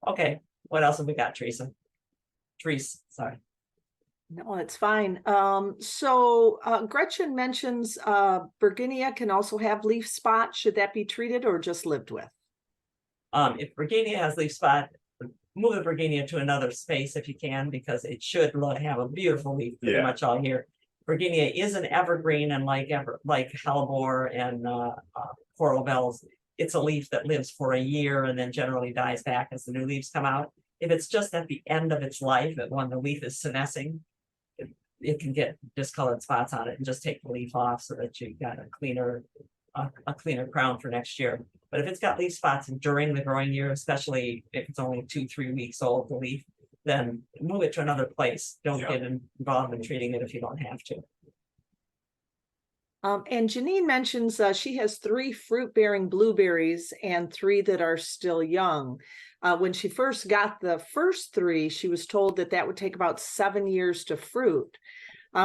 Okay, what else have we got, Teresa? Sorry. No, it's fine. Gretchen mentions Virginia can also have leaf spot. Should that be treated or just lived with? If Virginia has leaf spot, move the Virginia to another space if you can, because it should have a beautiful leaf pretty much all year. Virginia is an evergreen, and like hellebore and coral bells, it's a leaf that lives for a year and then generally dies back as the new leaves come out. If it's just at the end of its life, when the leaf is senescing, it can get discolored spots on it, and just take the leaf off so that you got a cleaner crown for next year. But if it's got leaf spots during the growing year, especially if it's only 2-3 weeks old, the leaf, then move it to another place. Don't get involved in treating it if you don't have to. And Janine mentions she has 3 fruit-bearing blueberries and 3 that are still young. When she first got the first 3, she was told that would take about 7 years to fruit.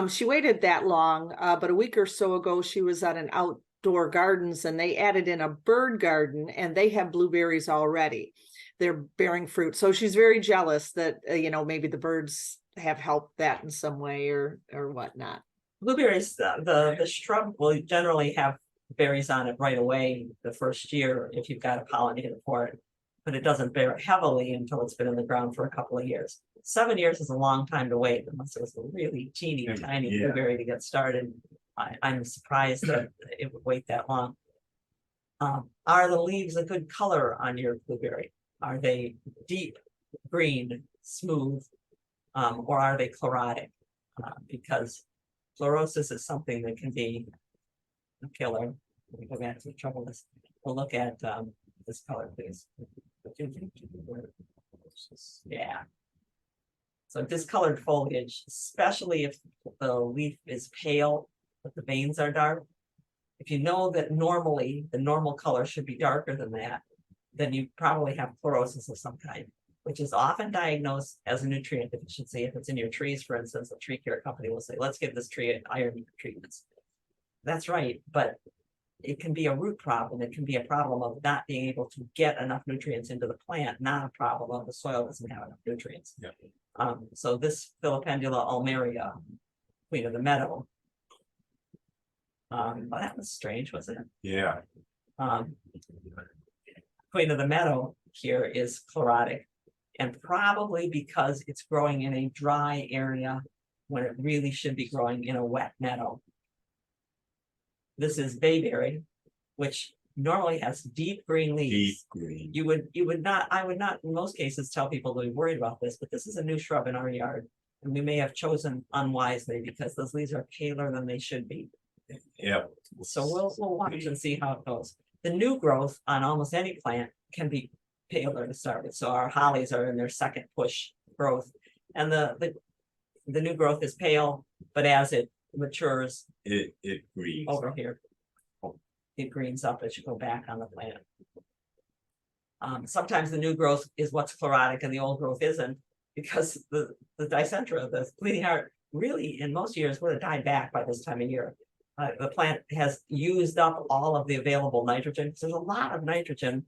She waited that long, but a week or so ago, she was at an outdoor gardens and they added in a bird garden and they have blueberries already. They're bearing fruit. So she's very jealous that, maybe the birds have helped that in some way or whatnot. Blueberries, the shrub will generally have berries on it right away the first year if you've got a pollinator for it, but it doesn't bear heavily until it's been in the ground for a couple of years. 7 years is a long time to wait unless it was a really teeny tiny blueberry to get started. I'm surprised that it would wait that long. Are the leaves a good color on your blueberry? Are they deep green, smooth, or are they chlorotic? Because fluorosis is something that can be a killer. Let me go back to the trouble list. We'll look at this color, please. Yeah. So discolored foliage, especially if the leaf is pale, but the veins are dark. If you know that normally the normal color should be darker than that, then you probably have fluorosis of some kind, which is often diagnosed as a nutrient deficiency. If it's in your trees, for instance, a tree care company will say, let's give this tree iron treatments. That's right, but it can be a root problem. It can be a problem of not being able to get enough nutrients into the plant, not a problem of the soil doesn't have enough nutrients. So this Filipendula ulmaria, queen of the meadow, well, that was strange, wasn't it? Yeah. Queen of the meadow here is chlorotic, and probably because it's growing in a dry area when it really should be growing in a wet meadow. This is bayberry, which normally has deep green leaves. Deep green. I would not in most cases tell people to be worried about this, but this is a new shrub in our yard, and we may have chosen unwisely because those leaves are paler than they should be. Yeah. So we'll watch and see how it goes. The new growth on almost any plant can be paler to start with. So our hollies are in their second push growth, and the new growth is pale, but as it matures, it greens over here. It greens up as you go back on the plant. Sometimes the new growth is what's chlorotic and the old growth isn't, because the dicentra, the bleeding heart, really in most years would have died back by this time of year. The plant has used up all of the available nitrogen. There's a lot of nitrogen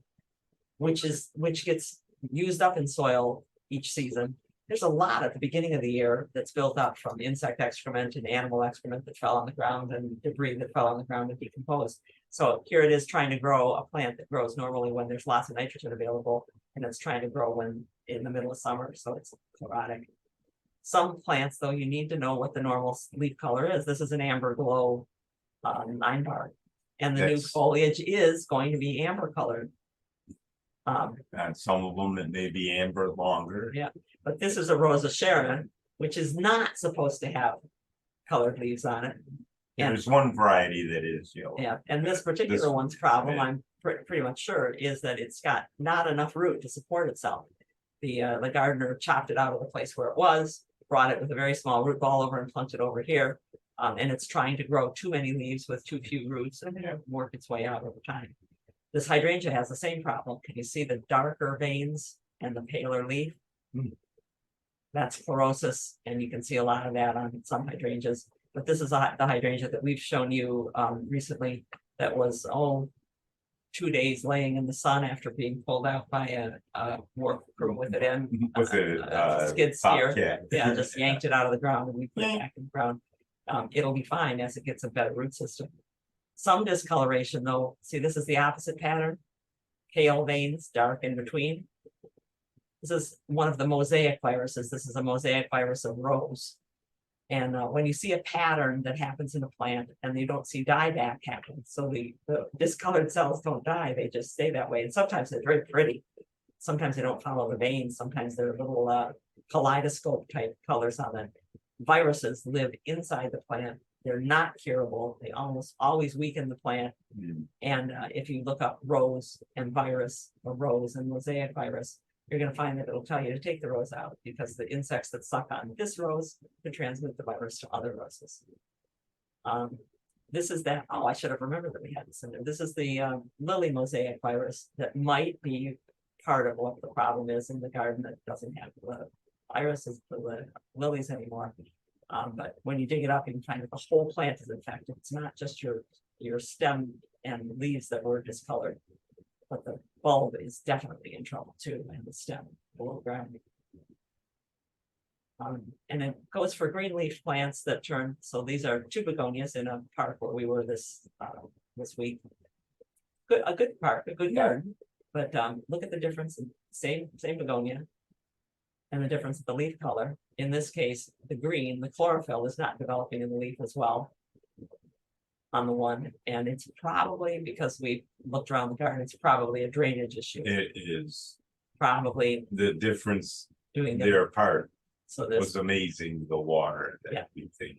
which gets used up in soil each season. There's a lot at the beginning of the year that's built up from insect excrement and animal excrement that fell on the ground and debris that fell on the ground and decomposed. So here it is trying to grow a plant that grows normally when there's lots of nitrogen available, and it's trying to grow when in the middle of summer, so it's chlorotic. Some plants, though, you need to know what the normal leaf color is. This is an amber glow 9-bark, and the new foliage is going to be amber colored. and some of them that may be amber longer. Yeah, but this is a Rosa Sharon, which is not supposed to have colored leaves on it. And there's one variety that is yellow. yeah, and this particular one's problem, I'm pretty much sure, is that it's got not enough root to support itself. The gardener chopped it out of the place where it was, brought it with a very small root ball over and plunked it over here. And it's trying to grow too many leaves with too few roots, and it'll work its way out over time. This hydrangea has the same problem. Can you see the darker veins and the paler leaf? That's fluorosis, and you can see a lot of that on some hydrangeas. But this is the hydrangea that we've shown you recently that was, 2 days laying in the sun after being pulled out by a work crew with it in. Was it Skid steer. Bobcat? Yeah, just yanked it out of the ground and we put it back in the ground. It'll be fine as it gets a better root system. Some discoloration though, see, this is the opposite pattern. Pale veins, dark in between. This is one of the mosaic viruses. This is a mosaic virus of rose. And when you see a pattern that happens in a plant and you don't see dieback happen, so the discolored cells don't die, they just stay that way. And sometimes they're very pretty. Sometimes they don't follow the veins. Sometimes they're little kaleidoscope type colors on them. Viruses live inside the plant. They're not curable. They almost always weaken the plant. And if you look up rose and virus, or rose and mosaic virus, you're going to find that it'll tell you to take the rose out because the insects that suck on this rose can transmit the virus to other roses. This is that. Oh, I should have remembered that we had this in there. This is the lily mosaic virus that might be part of what the problem is in the garden that doesn't have the viruses for the lilies anymore. But when you dig it up, you can find that the whole plant is infected. It's not just your stem and leaves that were discolored, but the bulb is definitely in trouble too, and the stem below ground. And it goes for green leaf plants that turn. So these are two begonias in a park where we were this week. A good park, a good garden. But look at the difference. Same begonia, and the difference in the leaf color. In this case, the green, the chlorophyll is not developing in the leaf as well on the one. And it's probably because we looked around the garden, it's probably a drainage issue. It is Probably the difference doing that. their part So this, was amazing, the water Yeah. that we think.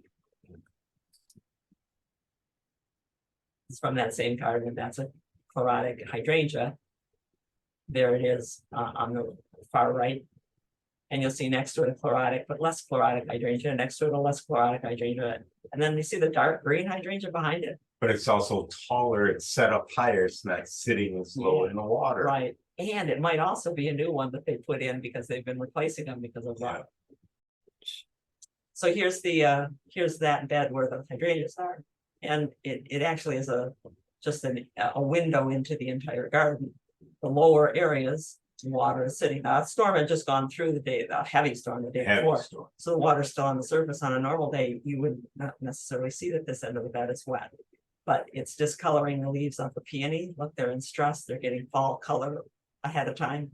is from that same garden, and that's a chlorotic hydrangea. There it is on the far right. And you'll see next to it a chlorotic, but less chlorotic hydrangea, next to it a less chlorotic hydrangea. And then you see the dark green hydrangea behind it. But it's also taller, it's set up higher, it's not sitting as low in the water. Right, and it might also be a new one that they put in because they've been replacing them because of that. So here's that bed where the hydrangeas are. And it actually is just a window into the entire garden. The lower areas, water is sitting. A storm had just gone through the heavy storm the day Heavy before. storm. So the water's still on the surface. On a normal day, you would not necessarily see that this end of the bed is wet. But it's discoloring the leaves of the peony. Look, they're in stress. They're getting fall color ahead of time.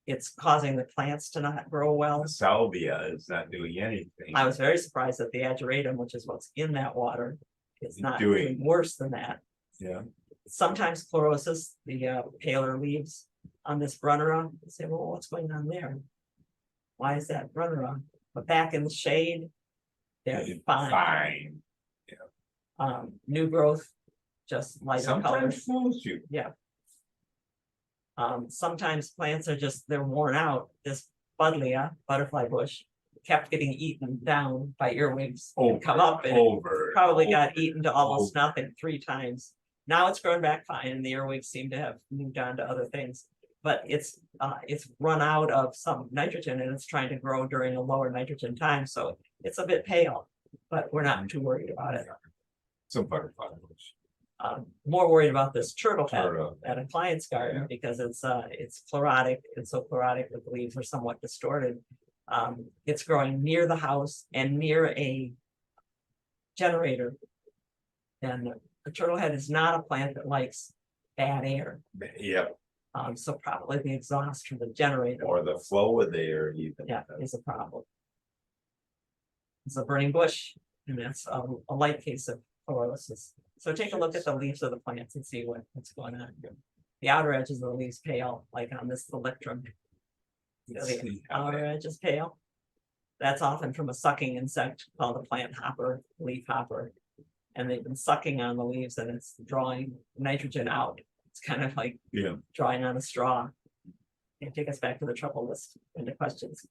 It's causing the plants to not grow well. The salvia is not doing anything. I was very surprised that the ageratum, which is what's in that water, is not Doing- doing worse than that. Yeah, Sometimes chlorosis, the paler leaves on this runnera, you say, well, what's going on there? Why is that runnera? But back in the shade, they're fine. New growth, just lighter color. Sometimes fools you. Sometimes plants are just, they're worn out. This buddleia, butterfly bush, kept getting eaten down by earwigs. It'd come up and it probably got eaten to almost nothing 3 times. Now it's grown back fine and the earwigs seem to have moved on to other things. But it's run out of some nitrogen and it's trying to grow during a lower nitrogen time. So it's a bit pale, but we're not too worried about it. It's a butterfly bush. More worried about this turtle head Turtle. at a client's garden because it's chlorotic, and so chlorotic that the leaves are somewhat distorted. It's growing near the house and near a generator. And the turtle head is not a plant that likes bad air. Yep, So probably the exhaust from the generator, or the flow of the air even. is a problem. It's a burning bush, and that's a light case of chlorosis. So take a look at the leaves of the plants and see what's going on. The outer edges of the leaves pale, like on this electrum. The outer edge is pale. That's often from a sucking insect called a plant hopper, leaf hopper. And they've been sucking on the leaves and it's drawing nitrogen out. It's kind of like Yeah. drawing on a straw. And take us back to the trouble list and the questions.